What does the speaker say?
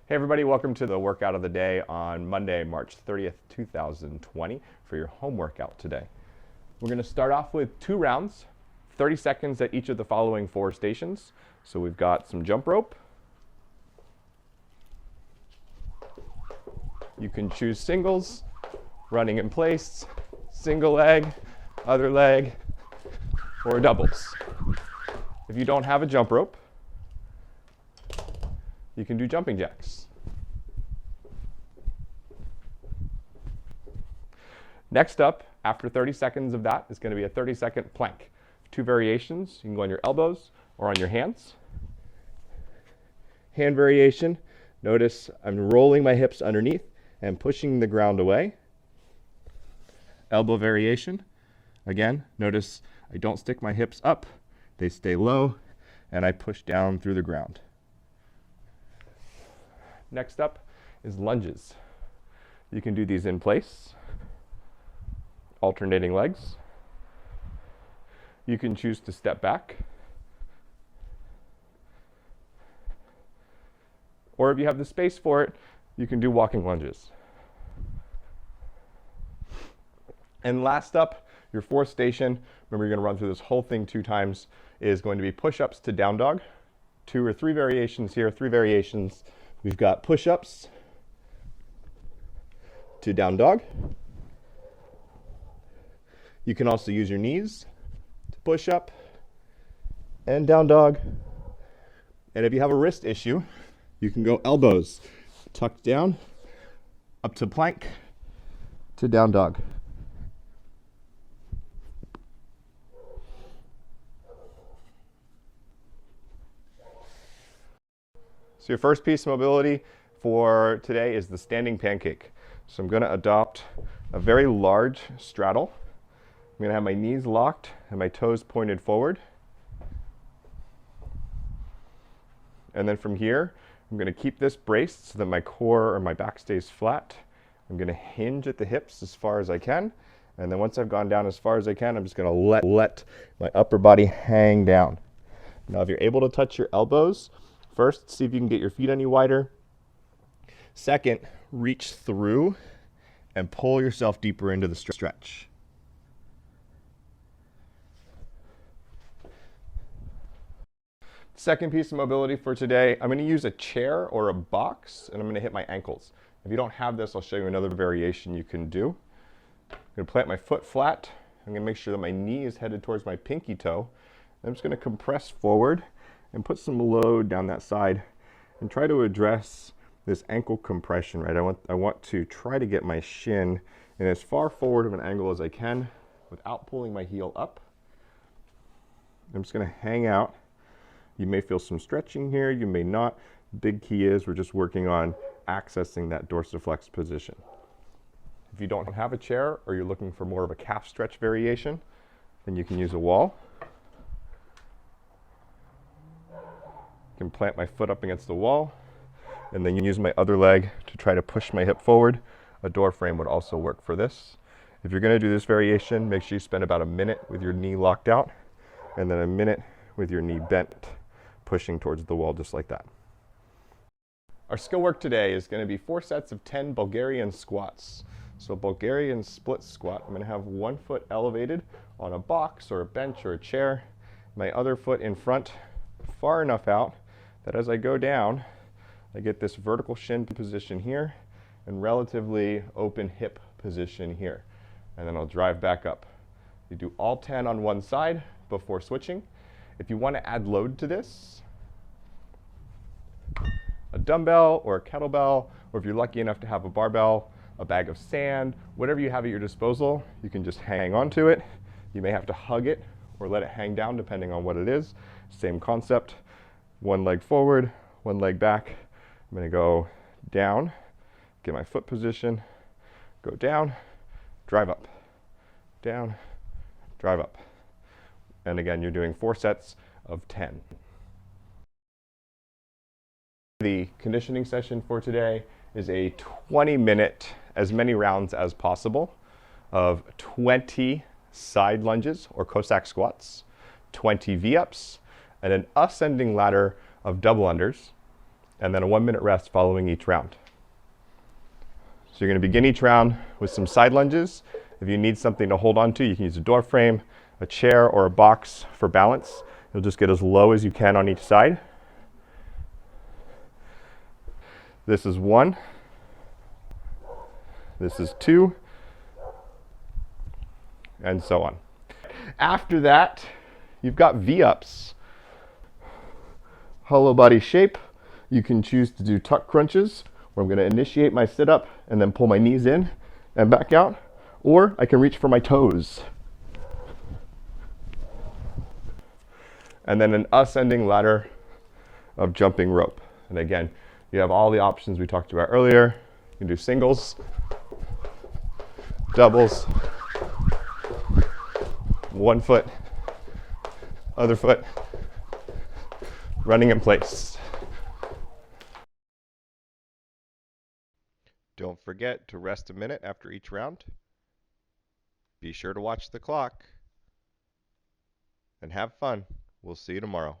Hey everybody, welcome to the workout of the day on Monday, March 30th, 2020 for your home workout today. We're going to start off with 2 rounds, 30 seconds at each of the following 4 stations. So we've got some jump rope. You can choose singles, running in place, single leg, other leg, or doubles. If you don't have a jump rope, you can do jumping jacks. Next up, after 30 seconds of that, is going to be a 30-second plank. 2 variations. You can go on your elbows or on your hands. Hand variation. Notice I'm rolling my hips underneath and pushing the ground away. Elbow variation. Again, notice I don't stick my hips up. They stay low, and I push down through the ground. Next up is lunges. You can do these in place, alternating legs. You can choose to step back. Or if you have the space for it, you can do walking lunges. And last up, your 4th station, remember you're going to run through this whole thing 2 times, is going to be push-ups to down dog. 2 or 3 variations here, 3 variations. We've got push-ups to down dog. You can also use your knees to push up and down dog. And if you have a wrist issue, you can go elbows tucked down, up to plank, to down dog. So your first piece of mobility for today is the standing pancake. So I'm going to adopt a very large straddle. I'm going to have my knees locked and my toes pointed forward. And then from here, I'm going to keep this braced so that my core or my back stays flat. I'm going to hinge at the hips as far as I can. And then once I've gone down as far as I can, I'm just going to let my upper body hang down. Now, if you're able to touch your elbows, first, see if you can get your feet any wider. Second, reach through and pull yourself deeper into the stretch. Second piece of mobility for today, I'm going to use a chair or a box, and I'm going to hit my ankles. If you don't have this, I'll show you another variation you can do. I'm going to plant my foot flat. I'm going to make sure that my knee is headed towards my pinky toe. I'm just going to compress forward and put some load down that side and try to address this ankle compression, right? I want to try to get my shin in as far forward of an angle as I can without pulling my heel up. I'm just going to hang out. You may feel some stretching here, you may not. Big key is we're just working on accessing that dorsiflex position. If you don't have a chair or you're looking for more of a calf stretch variation, then you can use a wall. I can plant my foot up against the wall and then use my other leg to try to push my hip forward. A door frame would also work for this. If you're going to do this variation, make sure you spend about a minute with your knee locked out and then a minute with your knee bent, pushing towards the wall just like that. Our skill work today is going to be 4 sets of 10 Bulgarian squats. So Bulgarian split squat, I'm going to have one foot elevated on a box or a bench or a chair, my other foot in front far enough out that as I go down, I get this vertical shin position here and relatively open hip position here. And then I'll drive back up. You do all 10 on one side before switching. If you want to add load to this, a dumbbell or a kettlebell, or if you're lucky enough to have a barbell, a bag of sand, whatever you have at your disposal, you can just hang on to it. You may have to hug it or let it hang down depending on what it is. Same concept, one leg forward, one leg back. I'm going to go down, get my foot position, go down, drive up, down, drive up. And again, you're doing 4 sets of 10. The conditioning session for today is a 20-minute, as many rounds as possible, of 20 side lunges or Cossack squats, 20 V-ups, and an ascending ladder of double unders, and then a 1-minute rest following each round. So you're going to begin each round with some side lunges. If you need something to hold on to, you can use a door frame, a chair, or a box for balance. You'll just get as low as you can on each side. This is 1. This is 2. And so on. After that, you've got V-ups. Hollow body shape. You can choose to do tuck crunches, where I'm going to initiate my sit-up and then pull my knees in and back out. Or I can reach for my toes. And then an ascending ladder of jumping rope. And again, you have all the options we talked about earlier. You can do singles, doubles, 1 foot, other foot, running in place. Don't forget to rest a minute after each round. Be sure to watch the clock and have fun. We'll see you tomorrow.